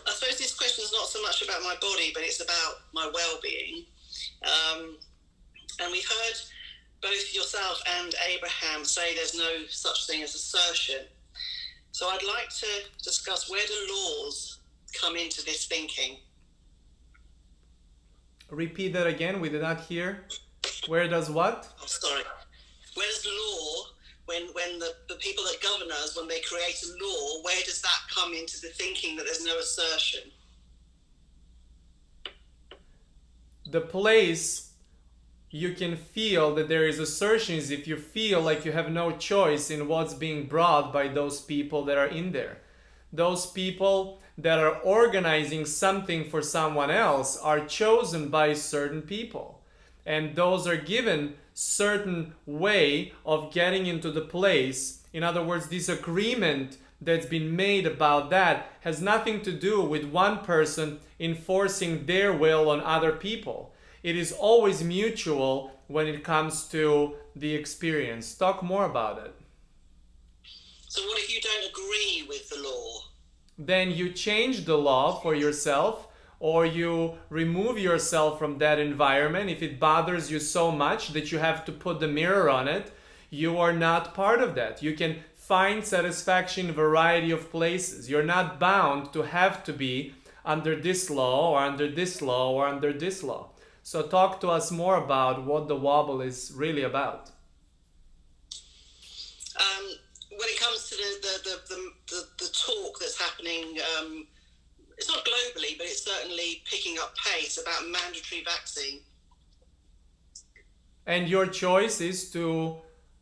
I suppose this question is not so much about my body, but it's about my well-being. And we heard both yourself and Abraham say there's no such thing as assertion. So I'd like to discuss, where do laws come into this thinking? Repeat that again. We did not hear. Where does what? Oh, sorry. Where does law, when the people that govern us, when they create a law, where does that come into the thinking that there's no assertion? The place you can feel that there is assertion is if you feel like you have no choice in what's being brought by those people that are in there. Those people that are organizing something for someone else are chosen by certain people, and those are given certain way of getting into the place. In other words, this agreement that's been made about that has nothing to do with one person enforcing their will on other people. It is always mutual when it comes to the experience. Talk more about it. So what if you don't agree with the law? Then you change the law for yourself, or you remove yourself from that environment. If it bothers you so much that you have to put the mirror on it, you are not part of that. You can find satisfaction in a variety of places. You're not bound to have to be under this law or under this law or under this law. So talk to us more about what the wobble is really about. When it comes to the talk that's happening, it's not globally, but it's certainly picking up pace about mandatory vaccine. And your choice is to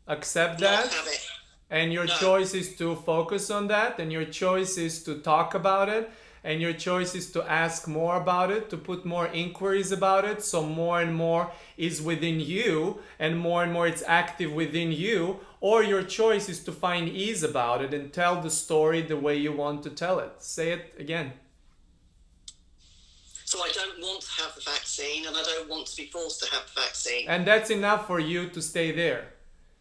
accept that? Not have it. And your No. choice is to focus on that, and your choice is to talk about it, and your choice is to ask more about it, to put more inquiries about it, so more and more is within you, and more it's active within you, or your choice is to find ease about it and tell the story the way you want to tell it. Say it again. So I don't want to have the vaccine, and I don't want to be forced to have the vaccine. And that's enough for you to stay there.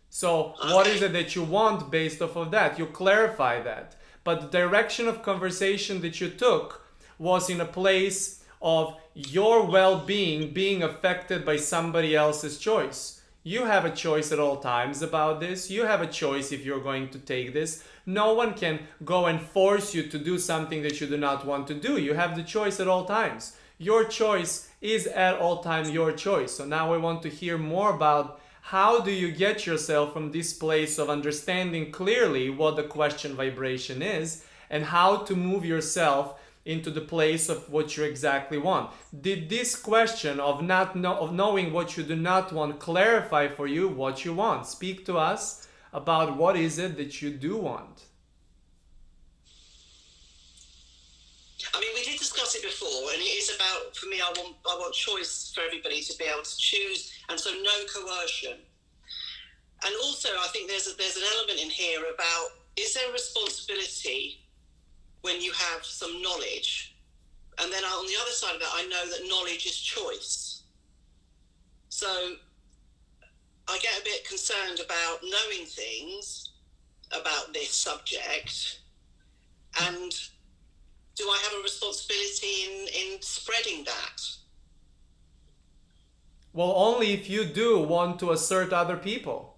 So what is it that you want based off of that? You clarify that. But the direction of conversation that you took was in a place of your well-being being affected by somebody else's choice. You have a choice at all times about this. You have a choice if you're going to take this. No one can go and force you to do something that you do not want to do. You have the choice at all times. Your choice is at all times your choice. So now we want to hear more about how do you get yourself from this place of understanding clearly what the question vibration is, and how to move yourself into the place of what you exactly want. Did this question of knowing what you do not want clarify for you what you want? Speak to us about what is it that you do want. I mean, we did discuss it before, and it is about, for me, I want choice for everybody to be able to choose, and so no coercion. And also, I think there's an element in here about, is there a responsibility when you have some knowledge? And then on the other side of that, I know that knowledge is choice. So I get a bit concerned about knowing things about this subject, and do I have a responsibility in spreading that? Well, only if you do want to assert other people.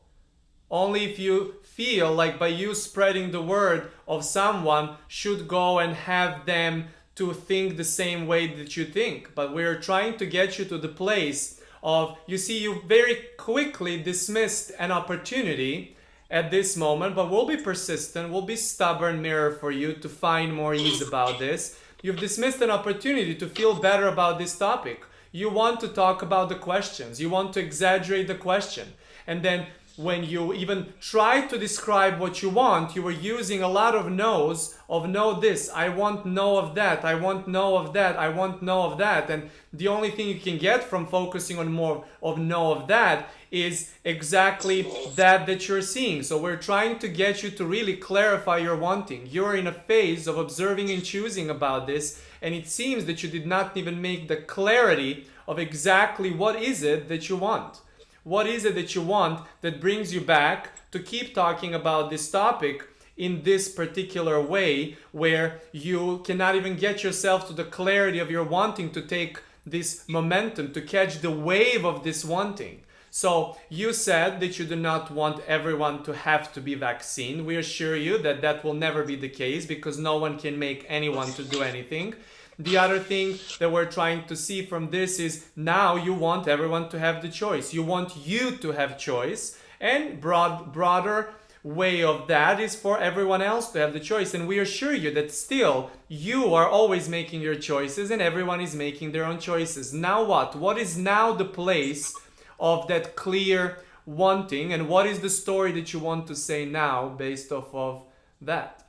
Only if you feel like by you spreading the word of someone should go and have them to think the same way that you think. But we're trying to get you to the place of, you see, you very quickly dismissed an opportunity at this moment, but we'll be persistent, we'll be stubborn mirror for you to find more ease about this. You've dismissed an opportunity to feel better about this topic. You want to talk about the questions, you want to exaggerate the question, and then when you even try to describe what you want, you were using a lot of no's, of no this, I want no of that, I want no of that, I want no of that. And the only thing you can get from focusing on more of no of that is exactly that you're seeing. So we're trying to get you to really clarify your wanting. You're in a phase of observing and choosing about this, and it seems that you did not even make the clarity of exactly what is it that you want. What is it that you want that brings you back to keep talking about this topic in this particular way, where you cannot even get yourself to the clarity of your wanting to take this momentum, to catch the wave of this wanting. So you said that you do not want everyone to have to be vaccinated. We assure you that that will never be the case, because no one can make anyone to do anything. The other thing that we're trying to see from this is, now you want everyone to have the choice. You want you to have choice, and broader way of that is for everyone else to have the choice. And we assure you that still you are always making your choices and everyone is making their own choices. Now what? What is now the place of that clear wanting, and what is the story that you want to say now based off of that?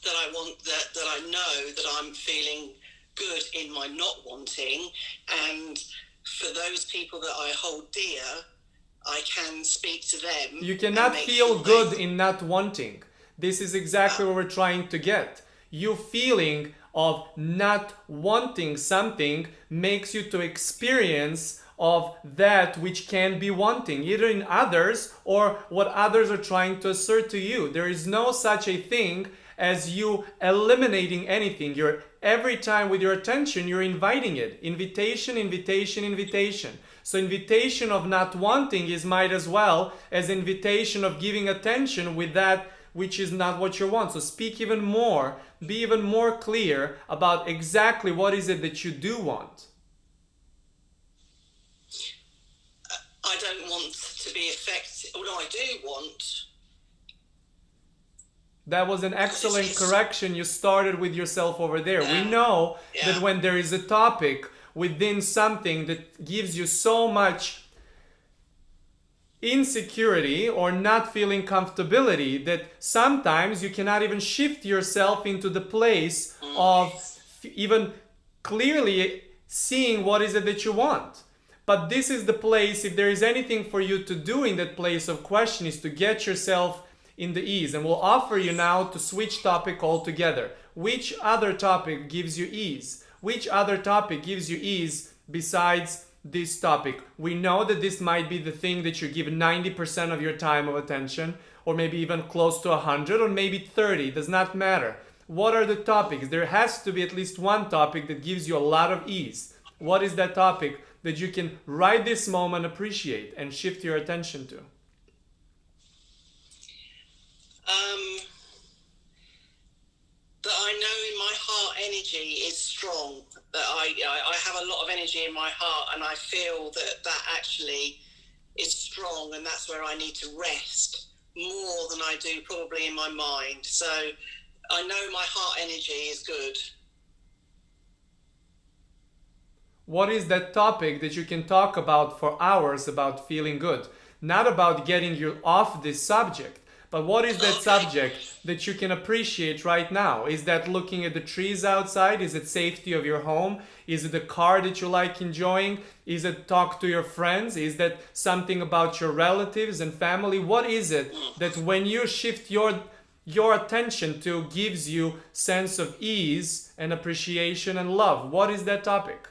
That I want, that I know that I'm feeling good in my not wanting, and for those people that I hold dear, I can speak to them. You cannot feel good in not wanting. This is exactly what we're trying to get. You feeling of not wanting something makes you to experience of that which can be wanting, either in others or what others are trying to assert to you. There is no such a thing as you eliminating anything. You're every time with your attention, you're inviting it. Invitation, invitation, invitation. So invitation of not wanting is might as well as invitation of giving attention with that which is not what you want. So speak even more, be even more clear about exactly what is it that you do want. I don't want to be affected. Oh, no, I do want. That was an excellent correction. You started with yourself over there. We know that when there is a topic within something that gives you so much insecurity or not feeling comfortability, that sometimes you cannot even shift yourself into the place of even clearly seeing what is it that you want. But this is the place, if there is anything for you to do in that place of question, is to get yourself in the ease. And we'll offer you now to switch topic altogether. Which other topic gives you ease? Which other topic gives you ease besides this topic? We know that this might be the thing that you give 90% of your time of attention, or maybe even close to 100, or maybe 30, does not matter. What are the topics? There has to be at least one topic that gives you a lot of ease. What is that topic that you can right this moment appreciate and shift your attention to? That I know in my heart energy is strong, that I have a lot of energy in my heart, and I feel that that actually is strong, and that's where I need to rest more than I do probably in my mind. So I know my heart energy is good. What is that topic that you can talk about for hours about feeling good? Not about getting you off this subject, but what is that subject that you can appreciate right now? Is that looking at the trees outside? Is it safety of your home? Is it the car that you like enjoying? Is it talk to your friends? Is that something about your relatives and family? What is it that when you shift your attention to gives you sense of ease and appreciation and love? What is that topic?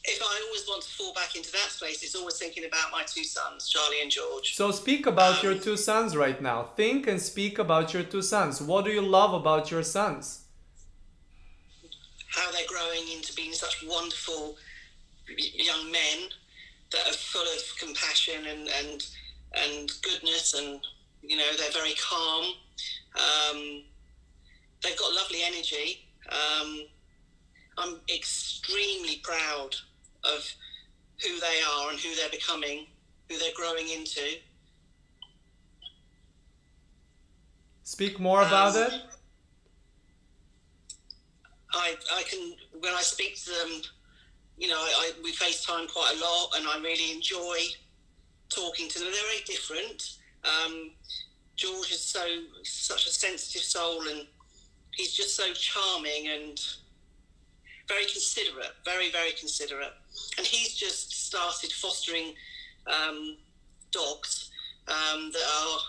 If I always want to fall back into that space, it's always thinking about my two sons, Charlie and George. So speak about your two sons right now. Think and speak about your two sons. What do you love about your sons? How they're growing into being such wonderful young men that are full of compassion and goodness, and you know, they're very calm. They've got lovely energy. I'm extremely proud of who they are and who they're becoming, who they're growing into. Speak more about it. I can, when I speak to them, you know, we FaceTime quite a lot, and I really enjoy talking to them. They're very different. George is such a sensitive soul, and he's just so charming and very considerate, very, very considerate. And he's just started fostering dogs that are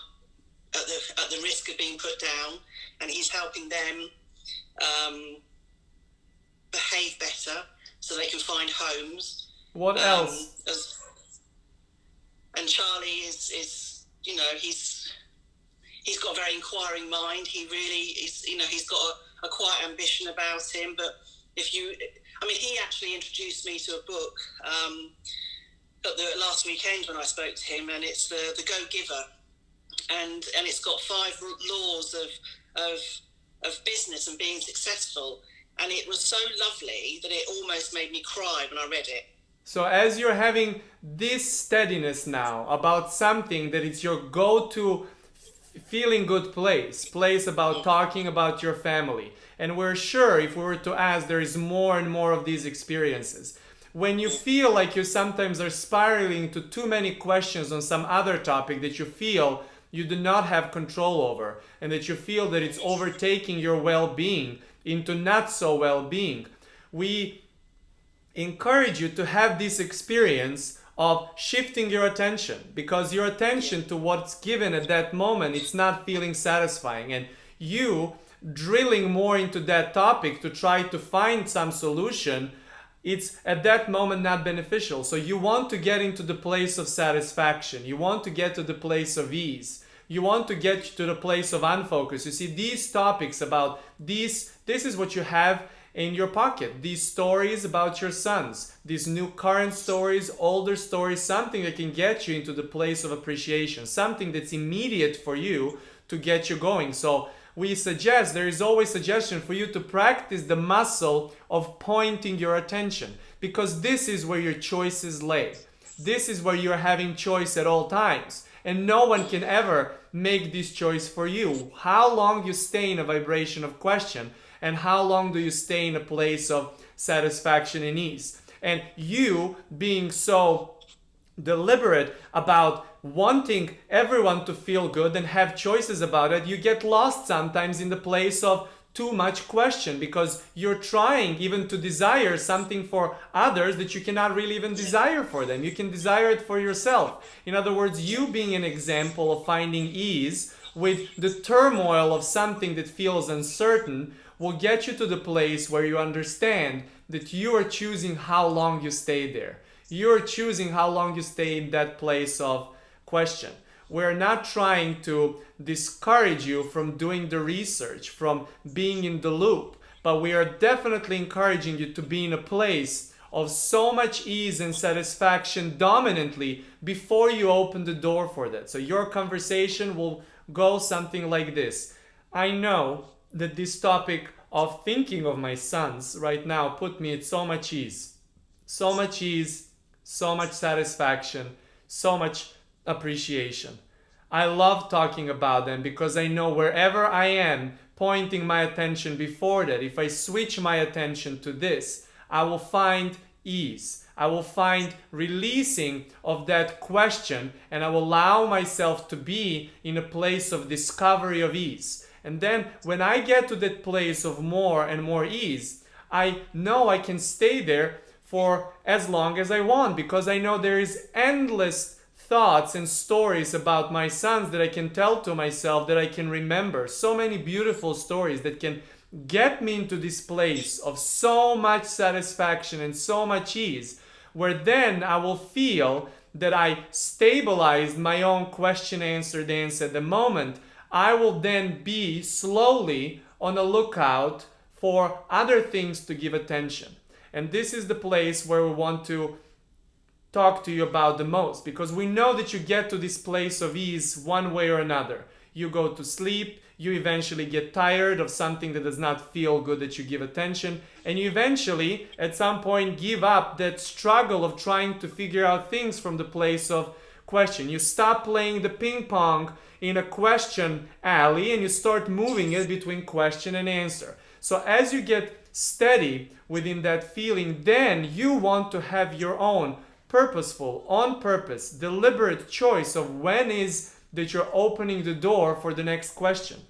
at the risk of being put down, and he's helping them behave better so they can find homes. What else? And Charlie is he's got a very inquiring mind. He really is, he's got a quiet ambition about him. But he actually introduced me to a book at the last weekend when I spoke to him, and it's the Go Giver, and it's got 5 laws of business and being successful, and it was so lovely that it almost made me cry when I read it. So as you're having this steadiness now about something that it's your go-to feeling good place about talking about your family, and we're sure if we were to ask, there is more and more of these experiences. When you feel like you sometimes are spiraling to too many questions on some other topic that you feel you do not have control over, and that you feel that it's overtaking your well-being into not so well-being, we encourage you to have this experience of shifting your attention, because your attention to what's given at that moment, it's not feeling satisfying, and you drilling more into that topic to try to find some solution, it's at that moment not beneficial. So you want to get into the place of satisfaction, you want to get to the place of ease, you want to get to the place of unfocus. You see, these topics about this is what you have in your pocket. These stories about your sons, these new current stories, older stories, something that can get you into the place of appreciation, something that's immediate for you to get you going. So we suggest, there is always suggestion for you to practice the muscle of pointing your attention, because this is where your choices lay. This is where you're having choice at all times, and no one can ever make this choice for you. How long you stay in a vibration of question, and how long do you stay in a place of satisfaction and ease. And you being so deliberate about wanting everyone to feel good and have choices about it, you get lost sometimes in the place of too much question, because you're trying even to desire something for others that you cannot really even desire for them. You can desire it for yourself. In other words, you being an example of finding ease with the turmoil of something that feels uncertain will get you to the place where you understand that you are choosing how long you stay there. You're choosing how long you stay in that place of question. We're not trying to discourage you from doing the research, from being in the loop, but we are definitely encouraging you to be in a place of so much ease and satisfaction dominantly before you open the door for that. So your conversation will go something like this. I know that this topic of thinking of my sons right now put me at so much ease, so much ease, so much satisfaction, so much appreciation. I love talking about them because I know wherever I am pointing my attention before that, if I switch my attention to this, I will find ease. I will find releasing of that question, and I will allow myself to be in a place of discovery of ease. And then when I get to that place of more and more ease, I know I can stay there for as long as I want, because I know there is endless thoughts and stories about my sons that I can tell to myself, that I can remember. So many beautiful stories that can get me into this place of so much satisfaction and so much ease, where then I will feel that I stabilized my own question answer dance at the moment. I will then be slowly on the lookout for other things to give attention. And this is the place where we want to talk to you about the most, because we know that you get to this place of ease one way or another. You go to sleep, you eventually get tired of something that does not feel good that you give attention, and you eventually at some point give up that struggle of trying to figure out things from the place of question. You stop playing the ping pong in a question alley and you start moving it between question and answer. So as you get steady within that feeling, then you want to have your own purposeful, on purpose, deliberate choice of when is that you're opening the door for the next question.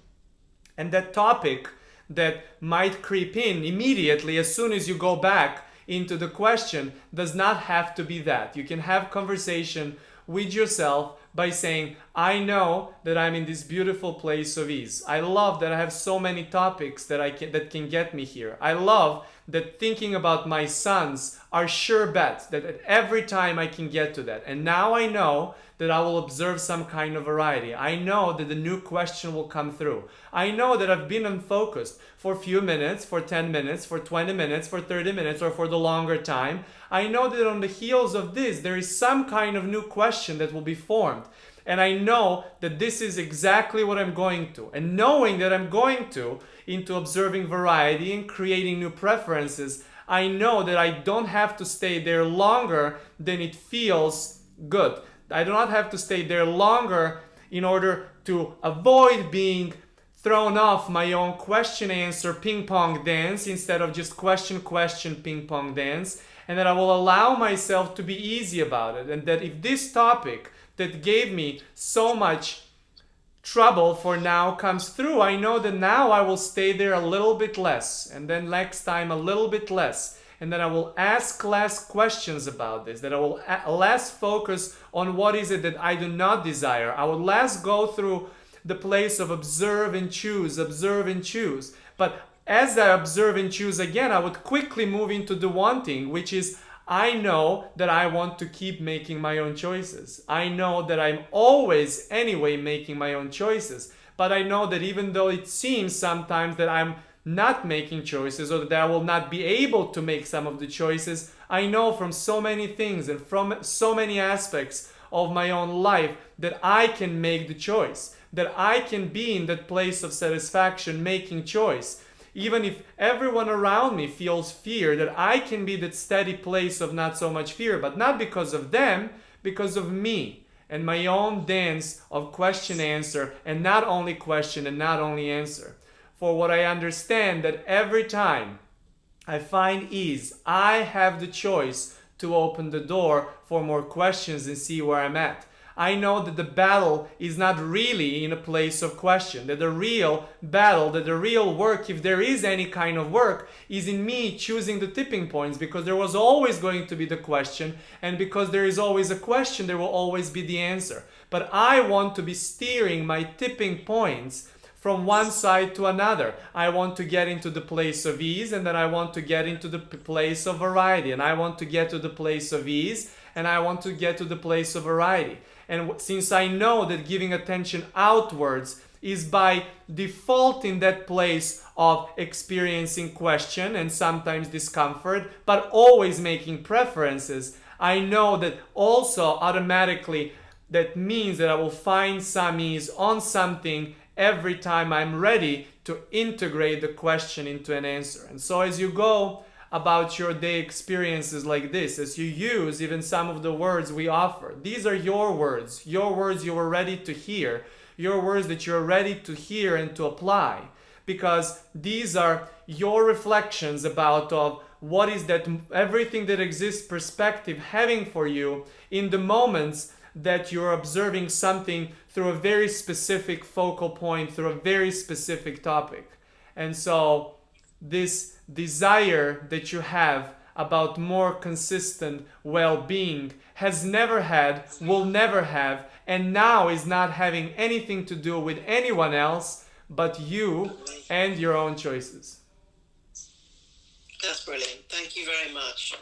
And that topic that might creep in immediately as soon as you go back into the question does not have to be that. You can have conversation with yourself, by saying, I know that I'm in this beautiful place of ease. I love that I have so many topics that can get me here. I love that thinking about my sons are sure bets, that at every time I can get to that. And now I know that I will observe some kind of variety. I know that the new question will come through. I know that I've been unfocused for a few minutes, for 10 minutes, for 20 minutes, for 30 minutes, or for the longer time. I know that on the heels of this, there is some kind of new question that will be formed. And I know that this is exactly what I'm going to. And knowing that I'm going to, into observing variety and creating new preferences, I know that I don't have to stay there longer than it feels good. I do not have to stay there longer in order to avoid being thrown off my own question answer ping pong dance instead of just question ping pong dance, and that I will allow myself to be easy about it, and that if this topic that gave me so much trouble for now comes through, I know that now I will stay there a little bit less, and then next time a little bit less, and then I will ask less questions about this, that I will less focus on what is it that I do not desire. I will less go through the place of observe and choose. But as I observe and choose again, I would quickly move into the wanting, which is, I know that I want to keep making my own choices. I know that I'm always anyway making my own choices. But I know that even though it seems sometimes that I'm not making choices, or that I will not be able to make some of the choices, I know from so many things and from so many aspects of my own life that I can make the choice, that I can be in that place of satisfaction making choice. Even if everyone around me feels fear, that I can be that steady place of not so much fear, but not because of them, because of me and my own dance of question answer, and not only question and not only answer. For what I understand, that every time I find ease, I have the choice to open the door for more questions and see where I'm at. I know that the battle is not really in a place of question, that the real battle, that the real work, if there is any kind of work, is in me choosing the tipping points, because there was always going to be the question, and because there is always a question, there will always be the answer. But I want to be steering my tipping points from one side to another. I want to get into the place of ease, and then I want to get into the place of variety, and I want to get to the place of ease, and I want to get to the place of variety. And since I know that giving attention outwards is by default in that place of experiencing question and sometimes discomfort, but always making preferences, I know that also automatically that means that I will find some ease on something every time I'm ready to integrate the question into an answer. And so as you go about your day experiences like this, as you use even some of the words we offer, these are your words you were ready to hear, your words that you're ready to hear and to apply, because these are your reflections about of what is that everything that exists perspective having for you in the moments that you're observing something through a very specific focal point, through a very specific topic. And so this desire that you have about more consistent well-being has never had, will never have, and now is not having anything to do with anyone else but you and your own choices. That's brilliant. Thank you very much.